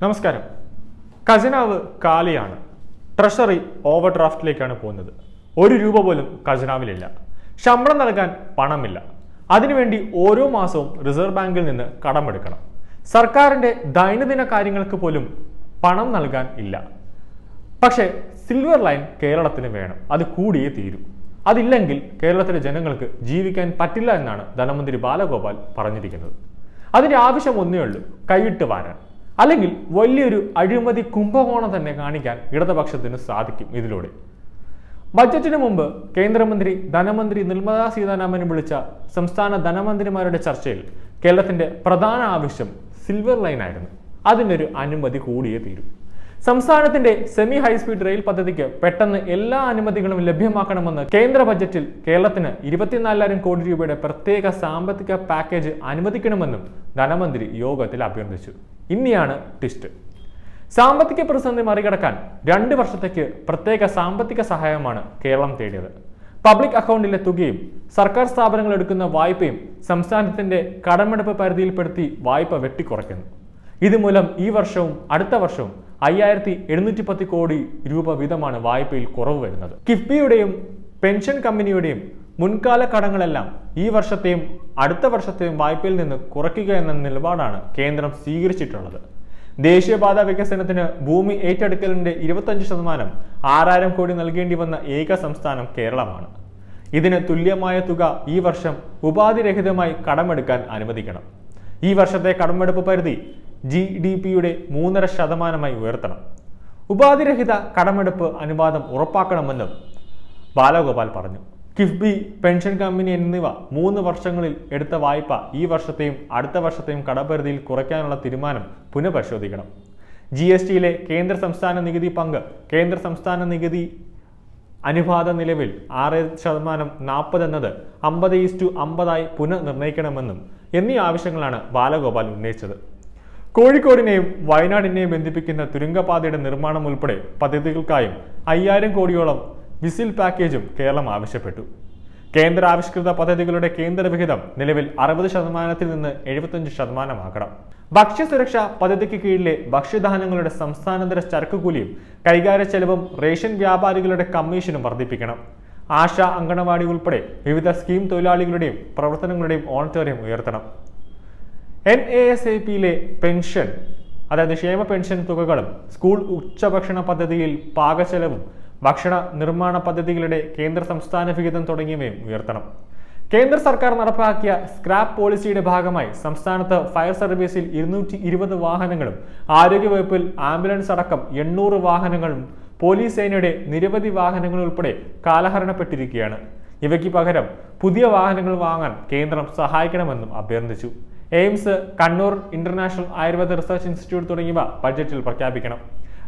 നമസ്കാരം. ഖജനാവ് കാലിയാണ്. Treasury over ഡ്രാഫ്റ്റിലേക്കാണ് പോകുന്നത്. ₹1 പോലും ഖജനാവിലില്ല. ശമ്പളം നൽകാൻ പണമില്ല. അതിനുവേണ്ടി ഓരോ മാസവും റിസർവ് ബാങ്കിൽ നിന്ന് കടമെടുക്കണം. സർക്കാരിന്റെ ദൈനംദിന കാര്യങ്ങൾക്ക് പോലും പണം നൽകാൻ ഇല്ല. പക്ഷേ സിൽവർ ലൈൻ കേരളത്തിന് വേണം. അത് കൂടിയേ തീരൂ. അതില്ലെങ്കിൽ കേരളത്തിലെ ജനങ്ങൾക്ക് ജീവിക്കാൻ പറ്റില്ല എന്നാണ് ധനമന്ത്രി ബാലഗോപാൽ പറഞ്ഞിരിക്കുന്നത്. അതിന്റെ ആവശ്യം ഒന്നേ ഉള്ളൂ, കൈയിട്ട് വാരാൻ. അല്ലെങ്കിൽ വലിയൊരു അഴിമതി കുംഭകോണം തന്നെ കാണിക്കാൻ ഇടതുപക്ഷത്തിന് സാധിക്കും ഇതിലൂടെ. ബജറ്റിന് മുമ്പ് കേന്ദ്രമന്ത്രി ധനമന്ത്രി നിർമ്മലാ സീതാരാമൻ വിളിച്ച സംസ്ഥാന ധനമന്ത്രിമാരുടെ ചർച്ചയിൽ കേരളത്തിന്റെ പ്രധാന ആവശ്യം സിൽവർ ലൈൻ ആയിരുന്നു. അതിനൊരു അനുമതി കൂടിയേ തീരൂ. സംസ്ഥാനത്തിന്റെ സെമി ഹൈസ്പീഡ് റെയിൽ പദ്ധതിക്ക് പെട്ടെന്ന് എല്ലാ അനുമതികളും ലഭ്യമാക്കണമെന്ന് കേന്ദ്ര ബജറ്റിൽ കേരളത്തിന് 24,000 കോടി രൂപയുടെ പ്രത്യേക സാമ്പത്തിക പാക്കേജ് അനുവദിക്കണമെന്നും ധനമന്ത്രി യോഗത്തിൽ അഭ്യർത്ഥിച്ചു. ഇനിയാണ് ട്വിസ്റ്റ്. സാമ്പത്തിക പ്രതിസന്ധി മറികടക്കാൻ 2 വർഷത്തേക്ക് പ്രത്യേക സാമ്പത്തിക സഹായമാണ് കേരളം തേടിയത്. പബ്ലിക് അക്കൗണ്ടിലെ തുകയും സർക്കാർ സ്ഥാപനങ്ങൾ എടുക്കുന്ന വായ്പയും സംസ്ഥാനത്തിന്റെ കടമെടുപ്പ് പരിധിയിൽപ്പെടുത്തി വായ്പ വെട്ടിക്കുറയ്ക്കുന്നു. ഇതുമൂലം ഈ വർഷവും അടുത്ത വർഷവും 5,710 കോടി രൂപ വീതമാണ് വായ്പയിൽ കുറവ് വരുന്നത്. കിഫ്ബിയുടെയും പെൻഷൻ കമ്പനിയുടെയും മുൻകാല കടങ്ങളെല്ലാം ഈ വർഷത്തെയും അടുത്ത വർഷത്തെയും വായ്പയിൽ നിന്ന് കുറയ്ക്കുക എന്ന നിലപാടാണ് കേന്ദ്രം സ്വീകരിച്ചിട്ടുള്ളത്. ദേശീയപാത വികസനത്തിന് ഭൂമി ഏറ്റെടുക്കലിന്റെ 25% 6,000 കോടി നൽകേണ്ടി വന്ന ഏക സംസ്ഥാനം കേരളമാണ്. ഇതിന് തുല്യമായ തുക ഈ വർഷം ഉപാധിരഹിതമായി കടമെടുക്കാൻ അനുവദിക്കണം. ഈ വർഷത്തെ കടമെടുപ്പ് പരിധി GDP-യുടെ 3.5% ഉയർത്തണം. ഉപാധിരഹിത കടമെടുപ്പ് അനുപാതം ഉറപ്പാക്കണമെന്നും ബാലഗോപാൽ പറഞ്ഞു. കിഫ്ബി, പെൻഷൻ കമ്പനി എന്നിവ 3 വർഷങ്ങളിൽ എടുത്ത വായ്പ ഈ വർഷത്തെയും അടുത്ത വർഷത്തെയും കടപരിധിയിൽ കുറയ്ക്കാനുള്ള തീരുമാനം പുനഃപരിശോധിക്കണം. GST-യിലെ കേന്ദ്ര സംസ്ഥാന നികുതി പങ്ക് കേന്ദ്ര സംസ്ഥാന നികുതി അനുപാത നിലവിൽ 6% 40 എന്നത് 50:50 പുനർനിർണയിക്കണമെന്നും എന്നീ ആവശ്യങ്ങളാണ് ബാലഗോപാൽ ഉന്നയിച്ചത്. കോഴിക്കോടിനെയും വയനാടിനെയും ബന്ധിപ്പിക്കുന്ന തുരങ്കപാതയുടെ നിർമ്മാണം ഉൾപ്പെടെ പദ്ധതികൾക്കായും 5,000 കോടിയോളം വിസിൽ പാക്കേജും കേരളം ആവശ്യപ്പെട്ടു. കേന്ദ്ര ആവിഷ്കൃത പദ്ധതികളുടെ കേന്ദ്ര വിഹിതം നിലവിൽ 60% നിന്ന് 75% ആക്കണം. ഭക്ഷ്യസുരക്ഷാ പദ്ധതിക്ക് കീഴിലെ ഭക്ഷ്യധാന്യങ്ങളുടെ സംസ്ഥാനതല ചരക്കുകൂലിയും കൈകാര്യ ചെലവും റേഷൻ വ്യാപാരികളുടെ കമ്മീഷനും വർദ്ധിപ്പിക്കണം. ആശ, അങ്കണവാടി ഉൾപ്പെടെ വിവിധ സ്കീം തൊഴിലാളികളുടെയും പ്രവർത്തനങ്ങളുടെയും ഓഡിറ്റോറിയം ഉയർത്തണം. NASAP-യിലെ പെൻഷൻ, അതായത് ക്ഷേമ പെൻഷൻ തുകകളും സ്കൂൾ ഉച്ചഭക്ഷണ പദ്ധതിയിൽ പാകച്ചെലവും ഭക്ഷണ നിർമ്മാണ പദ്ധതികളുടെ കേന്ദ്ര സംസ്ഥാന വിഹിതം തുടങ്ങിയവയും ഉയർത്തണം. കേന്ദ്ര സർക്കാർ നടപ്പാക്കിയ സ്ക്രാപ്പ് പോളിസിയുടെ ഭാഗമായി സംസ്ഥാനത്ത് ഫയർ സർവീസിൽ 220 വാഹനങ്ങളും ആരോഗ്യവകുപ്പിൽ ആംബുലൻസ് അടക്കം 800 വാഹനങ്ങളും പോലീസ് സേനയുടെ നിരവധി വാഹനങ്ങൾ ഉൾപ്പെടെ കാലഹരണപ്പെട്ടിരിക്കുകയാണ്. ഇവയ്ക്ക് പകരം പുതിയ വാഹനങ്ങൾ വാങ്ങാൻ കേന്ദ്രം സഹായിക്കണമെന്നും അഭ്യർത്ഥിച്ചു. AIIMS, Kannur international Ayurveda research institute തുടങ്ങിയവ ബജറ്റിൽ പ്രഖ്യാപിക്കണം.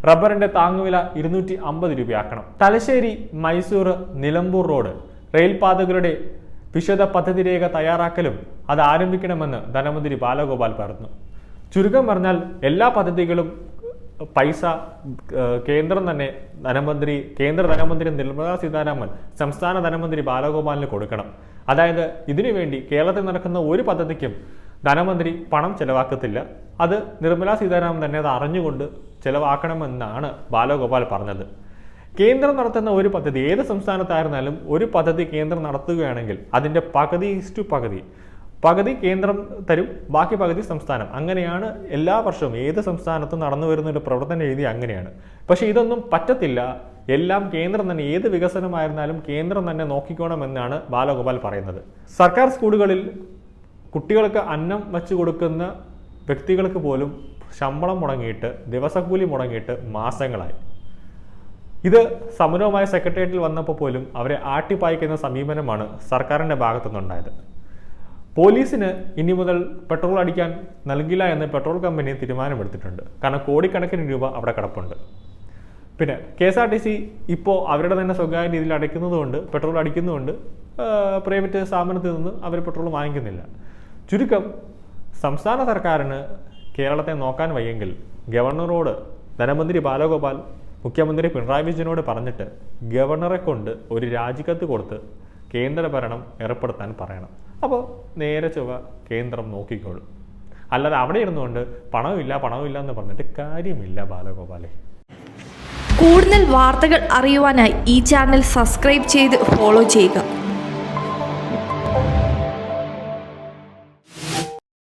റബ്ബറിന്റെ താങ്ങുവില 250 രൂപയാക്കണം. തലശ്ശേരി, മൈസൂർ, നിലമ്പൂർ റോഡ് റെയിൽപാതകളുടെ വിശദ പദ്ധതി രേഖ തയ്യാറാക്കലും അത് ആരംഭിക്കണമെന്ന് ധനമന്ത്രി ബാലഗോപാൽ പറഞ്ഞു. ചുരുക്കം പറഞ്ഞാൽ എല്ലാ പദ്ധതികളും പൈസ കേന്ദ്രം തന്നെ കേന്ദ്ര ധനമന്ത്രി നിർമ്മലാ സീതാരാമൻ സംസ്ഥാന ധനമന്ത്രി ബാലഗോപാലിന് കൊടുക്കണം. അതായത് ഇതിനുവേണ്ടി കേരളത്തിൽ നടക്കുന്ന ഒരു പദ്ധതിക്കും ധനമന്ത്രി പണം ചെലവാക്കത്തില്ല. അത് നിർമ്മലാ സീതാരാമൻ തന്നെ അത് അറിഞ്ഞുകൊണ്ട് ചെലവാക്കണമെന്നാണ് ബാലഗോപാൽ പറഞ്ഞത്. കേന്ദ്രം നടത്തുന്ന ഒരു പദ്ധതി, ഏത് സംസ്ഥാനത്തായിരുന്നാലും ഒരു പദ്ധതി കേന്ദ്രം നടത്തുകയാണെങ്കിൽ അതിൻ്റെ പകുതി കേന്ദ്രം തരും, ബാക്കി പകുതി സംസ്ഥാനം. അങ്ങനെയാണ് എല്ലാ വർഷവും ഏത് സംസ്ഥാനത്തും നടന്നു വരുന്ന ഒരു പ്രവർത്തന രീതി അങ്ങനെയാണ്. പക്ഷെ ഇതൊന്നും പറ്റത്തില്ല. എല്ലാം കേന്ദ്രം തന്നെ, ഏത് വികസനമായിരുന്നാലും കേന്ദ്രം തന്നെ നോക്കിക്കോണമെന്നാണ് ബാലഗോപാൽ പറയുന്നത്. സർക്കാർ സ്കൂളുകളിൽ കുട്ടികൾക്ക് അന്നം വച്ചു കൊടുക്കുന്ന വ്യക്തികൾക്ക് പോലും ശമ്പളം മുടങ്ങിയിട്ട്, ദിവസക്കൂലി മുടങ്ങിയിട്ട് മാസങ്ങളായി. ഇത് സമരവുമായി സെക്രട്ടേറിയറ്റിൽ വന്നപ്പോൾ പോലും അവരെ ആട്ടിപ്പായിക്കുന്ന സമീപനമാണ് സർക്കാരിൻ്റെ ഭാഗത്തുനിന്നുണ്ടായത്. പോലീസിന് ഇനി മുതൽ പെട്രോൾ അടിക്കാൻ നൽകില്ല എന്ന് പെട്രോൾ കമ്പനി തീരുമാനമെടുത്തിട്ടുണ്ട്. കാരണം കോടിക്കണക്കിന് രൂപ അവിടെ കിടപ്പുണ്ട്. പിന്നെ KSRTC ഇപ്പോൾ അവരുടെ തന്നെ സ്വകാര്യ രീതിയിൽ അടയ്ക്കുന്നതുകൊണ്ട്, പെട്രോൾ അടിക്കുന്നതുകൊണ്ട് പ്രൈവറ്റ് സ്ഥാപനത്തിൽ നിന്ന് അവർ പെട്രോൾ വാങ്ങിക്കുന്നില്ല. ചുരുക്കം, സംസ്ഥാന സർക്കാരിന് കേരളത്തെ നോക്കാൻ വയ്യെങ്കിൽ ഗവർണറോട് ധനമന്ത്രി ബാലഗോപാൽ മുഖ്യമന്ത്രി പിണറായി വിജയനോട് പറഞ്ഞിട്ട് ഗവർണറെ കൊണ്ട് ഒരു രാജിക്കത്ത് കൊടുത്ത് കേന്ദ്ര ഭരണം ഏർപ്പെടുത്താൻ പറയണം. അപ്പോൾ നേരെ ചൊവ്വ കേന്ദ്രം നോക്കിക്കോളും. അല്ലാതെ അവിടെ ഇരുന്നുകൊണ്ട് പണമില്ല എന്ന് പറഞ്ഞിട്ട് കാര്യമില്ല ബാലഗോപാലെ. കൂടുതൽ വാർത്തകൾ അറിയുവാനായി ഈ ചാനൽ സബ്സ്ക്രൈബ് ചെയ്ത് ഫോളോ ചെയ്യുക.